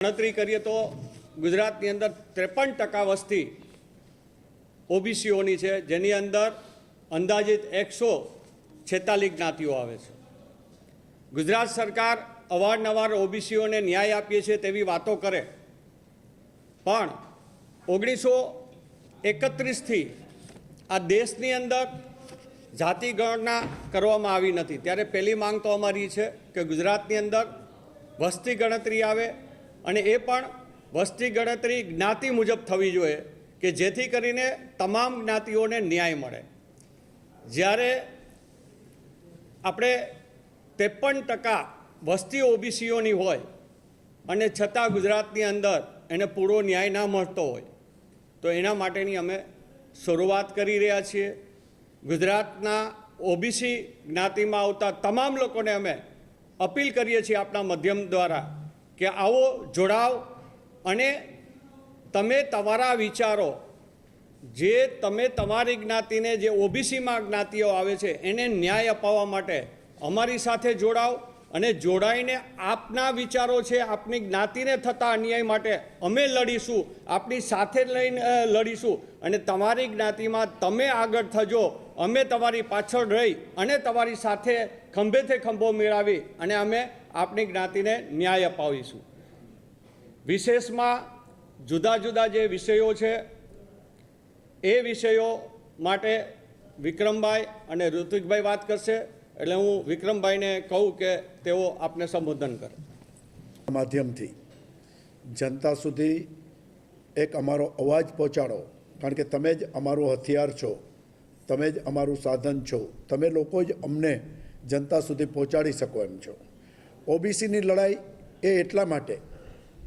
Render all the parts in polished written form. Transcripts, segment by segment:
ગણતરી કરીએ તો ગુજરાતની અંદર 53% વસ્તી ઓબીસીઓની છે, જેની અંદર અંદાજિત 146 જ્ઞાતિઓ આવે છે। ગુજરાત સરકાર અવારનવાર ઓબીસીઓને ન્યાય આપીએ છીએ તેવી વાતો કરે, પણ 1931થી આ દેશની અંદર જાતિ ગણના કરવામાં આવી નથી। ત્યારે પહેલી માંગ તો અમારી છે કે ગુજરાતની અંદર વસ્તી ગણતરી આવે અને એ પણ વસ્તી ગણતરી જ્ઞાતિ મુજબ થવી જોઈએ કે જેથી કરીને તમામ જ્ઞાતિઓને ન્યાય મળે। જ્યારે આપણે 53% વસ્તી ઓબીસીઓની હોય અને છતાં ગુજરાતની અંદર એને પૂરો ન્યાય ના મળતો હોય તો એના માટેની અમે શરૂઆત કરી રહ્યા છીએ। ગુજરાતના ઓબીસી જ્ઞાતિમાં આવતા તમામ લોકોને અમે અપીલ કરીએ છીએ આપણા માધ્યમ દ્વારા કે આવો જોડાવ અને તમે તમારા વિચારો જે તમે તમારી જ્ઞાતિને જે ઓબીસીમાં જ્ઞાતિઓ આવે છે એને ન્યાય અપાવવા માટે અમારી સાથે જોડાવ અને જોડાઈને આપના વિચારો છે આપની જ્ઞાતિને થતા અન્યાય માટે અમે લડીશું, આપની સાથે લઈને લડીશું અને તમારી જ્ઞાતિમાં તમે આગળ થજો, અમે તમારી પાછળ રહી અને તમારી સાથે ખંભેથી ખંભો મેળવી અને અમે આપની જ્ઞાતિને ન્યાય અપાવીશું। વિશેષમાં જુદા જુદા જે વિષયો છે એ વિષયો માટે વિક્રમભાઈ અને ઋત્વિકભાઈ વાત કરશે, એટલે હું વિક્રમભાઈને કહું કે તેઓ આપને સંબોધન કરે। માધ્યમથી જનતા સુધી એક અમારો અવાજ પહોંચાડો, કારણ કે તમે જ અમારું હથિયાર છો, તમે જ અમારું સાધન છો, તમે લોકો જ અમને જનતા સુધી પહોંચાડી શકો એમ છો। ઓબીસીની લડાઈ એ એટલા માટે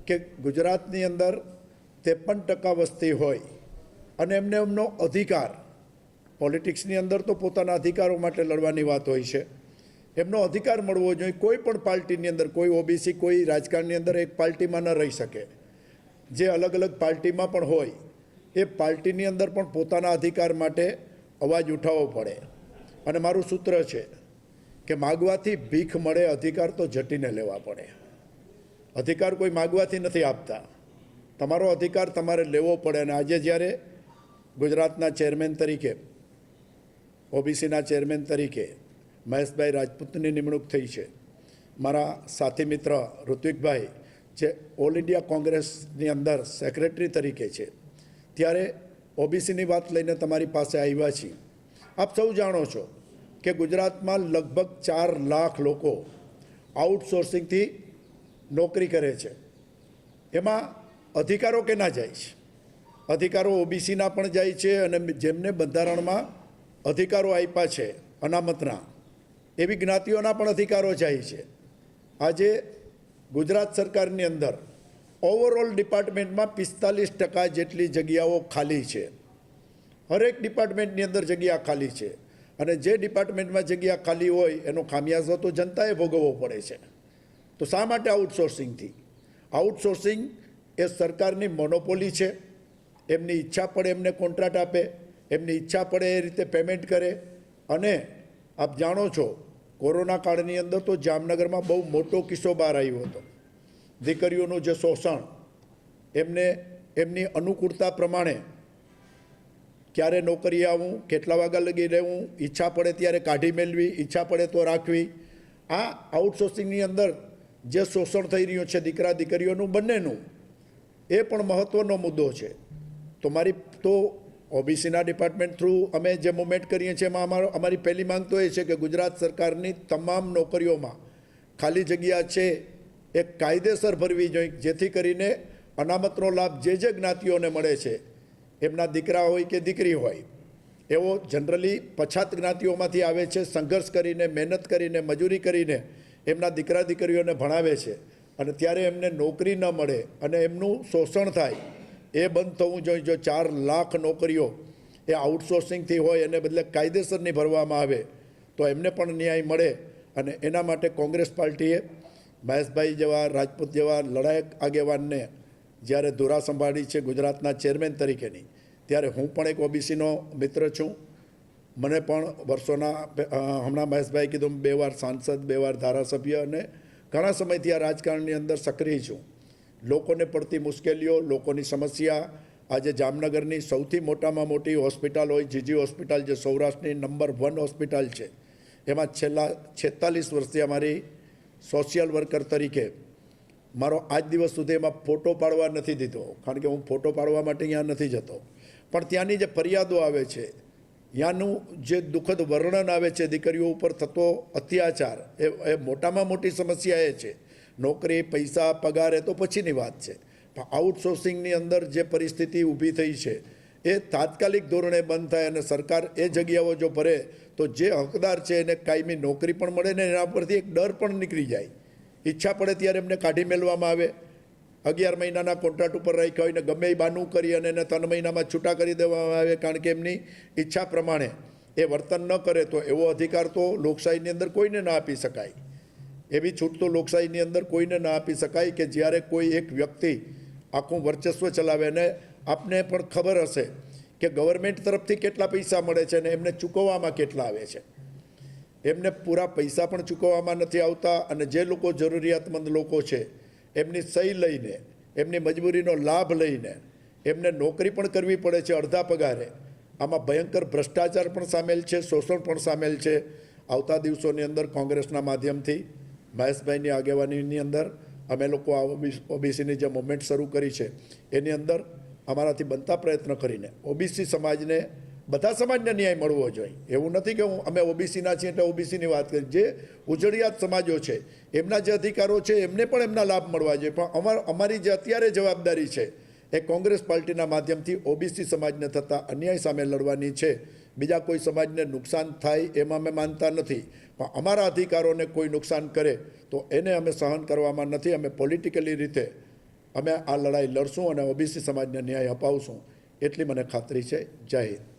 કે ગુજરાતની અંદર 53% વસ્તી હોય અને એમને એમનો અધિકાર, પોલિટિક્સની અંદર તો પોતાના અધિકારો માટે લડવાની વાત હોય છે, એમનો અધિકાર મળવો જોઈએ। કોઈ પણ પાર્ટીની અંદર કોઈ ઓબીસી કોઈ રાજકારણની અંદર એક પાર્ટીમાં ન રહી શકે, જે અલગ અલગ પાર્ટીમાં પણ હોય એ પાર્ટીની અંદર પણ પોતાના અધિકાર માટે અવાજ ઉઠાવવો પડે। અને મારું સૂત્ર છે કે માગવાથી ભીખ મળે, અધિકાર તો ઝટીને લેવા પડે। અધિકાર કોઈ માગવાથી નથી આપતા, તમારો અધિકાર તમારે લેવો પડે। અને આજે જ્યારે ગુજરાતના ચેરમેન તરીકે, ઓબીસીના ચેરમેન તરીકે મહેશભાઈ રાજપૂતની નિમણૂક થઈ છે, મારા સાથી મિત્ર ઋત્વિકભાઈ જે ઓલ ઇન્ડિયા કોંગ્રેસની અંદર સેક્રેટરી તરીકે છે, ત્યારે ઓબીસીની વાત લઈને તમારી પાસે આવ્યા છીએ। આપ સૌ જાણો છો કે ગુજરાતમાં લગભગ 4 લાખ લોકો આઉટસોર્સિંગથી નોકરી કરે છે। એમાં અધિકારો કેના જાય છે? અધિકારો ઓબીસીના પણ જાય છે અને જેમને બંધારણમાં અધિકારો આપ્યા છે અનામતના, એવી જ્ઞાતિઓના પણ અધિકારો જાય છે। આજે ગુજરાત સરકારની અંદર ઓવરઓલ ડિપાર્ટમેન્ટમાં 45% જેટલી જગ્યાઓ ખાલી છે। હરેક ડિપાર્ટમેન્ટની અંદર જગ્યા ખાલી છે અને જે ડિપાર્ટમેન્ટમાં જગ્યા ખાલી હોય એનો ખામિયાજો તો જનતાએ ભોગવવો પડે છે। તો શા માટે આઉટસોર્સિંગથી? આઉટસોર્સિંગ એ સરકારની મોનોપોલી છે। એમની ઈચ્છા પડે એમને કોન્ટ્રાક્ટ આપે, એમની ઈચ્છા પડે એ રીતે પેમેન્ટ કરે। અને આપ જાણો છો કોરોના કાળની અંદર તો જામનગરમાં બહુ મોટો કિસ્સો બહાર આવ્યો હતો, દીકરીઓનું જે શોષણ, એમને એમની અનુકૂળતા પ્રમાણે ક્યારે નોકરી આવું, કેટલા વાગ્યા લગી રહેવું, ઈચ્છા પડે ત્યારે કાઢી મેળવી, ઈચ્છા પડે તો રાખવી। આ આઉટસોર્સિંગની અંદર જે શોષણ થઈ રહ્યું છે દીકરા દીકરીઓનું બંનેનું, એ પણ મહત્ત્વનો મુદ્દો છે। તો ઓબીસીના ડિપાર્ટમેન્ટ થ્રુ અમે જે મૂવમેન્ટ કરીએ છીએ એમાં અમારી પહેલી માંગ તો એ છે કે ગુજરાત સરકારની તમામ નોકરીઓમાં ખાલી જગ્યા છે એ કાયદેસર ભરવી જોઈએ, જેથી કરીને અનામતનો લાભ જે જ્ઞાતિઓને મળે છે, એમના દીકરા હોય કે દીકરી હોય, એવો જનરલી પછાત જ્ઞાતિઓમાંથી આવે છે, સંઘર્ષ કરીને, મહેનત કરીને, મજૂરી કરીને એમના દીકરા દીકરીઓને ભણાવે છે અને ત્યારે એમને નોકરી ન મળે અને એમનું શોષણ થાય, એ બંધ થવું જોઈએ। જો 4 લાખ નોકરીઓ એ આઉટસોર્સિંગથી હોય એને બદલે કાયદેસરની ભરવામાં આવે તો એમને પણ ન્યાય મળે। અને એના માટે કોંગ્રેસ પાર્ટીએ મહેશભાઈ જેવા, રાજપૂત જેવા લડાયક આગેવાનને જ્યારે ધુરા સંભાળી છે ગુજરાતના ચેરમેન તરીકેની, ત્યારે હું પણ એક ઓબીસીનો મિત્ર છું। મને પણ વર્ષોના હમણાં મહેશભાઈ કીધું 2 વાર સાંસદ, 2 વાર ધારાસભ્ય અને ઘણા સમયથી આ રાજકારણની અંદર સક્રિય છું। લોકોને પડતી મુશ્કેલીઓ, લોકોની સમસ્યા, આજે જામનગરની સૌથી મોટામાં મોટી હોસ્પિટલ હોય જીજી હોસ્પિટલ, જે સૌરાષ્ટ્રની નંબર 1 હોસ્પિટલ છે, એમાં છેલ્લા 46 વર્ષથી અમારી સોશિયલ વર્કર તરીકે મારો આજ દિવસ સુધી એમાં ફોટો પાડવા નથી દીધો, કારણ કે હું ફોટો પાડવા માટે ત્યાં નથી જતો. પણ ત્યાંની જે ફરિયાદો આવે છે, ત્યાંનું જે દુઃખદ વર્ણન આવે છે, દીકરીઓ ઉપર થતો અત્યાચાર, એ મોટામાં મોટી સમસ્યા એ છે. નોકરી, પૈસા, પગાર એ તો પછીની વાત છે, પણ આઉટસોર્સિંગની અંદર જે પરિસ્થિતિ ઊભી થઈ છે એ તાત્કાલિક ધોરણે બંધ થાય અને સરકાર એ જગ્યાઓ જો ભરે તો જે હકદાર છે એને કાયમી નોકરી પણ મળે ને એના પરથી એક ડર પણ નીકળી જાય. ઈચ્છા પડે ત્યારે એમને કાઢી મેળવામાં આવે, 11 મહિનાના કોન્ટ્રાક્ટ ઉપર રાખ્યા હોય ને ગમે એ બાનું કરી અને એને 3 મહિનામાં છૂટા કરી દેવામાં આવે, કારણ કે એમની ઈચ્છા પ્રમાણે એ વર્તન ન કરે, તો એવો અધિકાર તો લોકશાહીની અંદર કોઈને ના આપી શકાય. એવી છૂટ તો લોકશાહીની અંદર કોઈને ના આપી શકાય કે જ્યારે કોઈ એક વ્યક્તિ આખું વર્ચસ્વ ચલાવે. અને આપને પણ ખબર હશે કે ગવર્મેન્ટ તરફથી કેટલા પૈસા મળે છે અને એમને ચૂકવવામાં કેટલા આવે છે. એમને પૂરા પૈસા પણ ચૂકવવામાં નથી આવતા, અને જે લોકો જરૂરિયાતમંદ લોકો છે એમની સહી લઈને, એમની મજબૂરીનો લાભ લઈને એમને નોકરી પણ કરવી પડે છે અડધા પગારે. આમાં ભયંકર ભ્રષ્ટાચાર પણ સામેલ છે, શોષણ પણ સામેલ છે. આવતા દિવસોની અંદર કોંગ્રેસના માધ્યમથી મહેશભાઈની આગેવાનીની અંદર અમે લોકો આ ઓબીસીની જે મુવમેન્ટ શરૂ કરી છે એની અંદર અમારાથી બનતા પ્રયત્ન કરીને ઓબીસી સમાજને, બધા સમાજને ન્યાય મળવો જોઈએ. એવું નથી કે અમે ઓબીસીના છીએ એટલે ઓબીસીની વાત કરી. જે ઉજળિયાત સમાજો છે એમના જે અધિકારો છે એમને પણ એમના લાભ મળવા જોઈએ. પણ અમારી જે અત્યારે જવાબદારી છે એ કોંગ્રેસ પાર્ટીના માધ્યમથી ઓબીસી સમાજને થતા અન્યાય સામે લડવાની છે. બીજા કોઈ સમાજને નુકસાન થાય એમાં અમે માનતા નથી, પણ અમારા અધિકારોને કોઈ નુકસાન કરે તો એને અમે સહન કરવામાં નથી. અમે પોલિટિકલી રીતે અમે આ લડાઈ લડશું અને ઓબીસી સમાજને ન્યાય અપાવશું, એટલી મને ખાતરી છે. જય હિન્દ.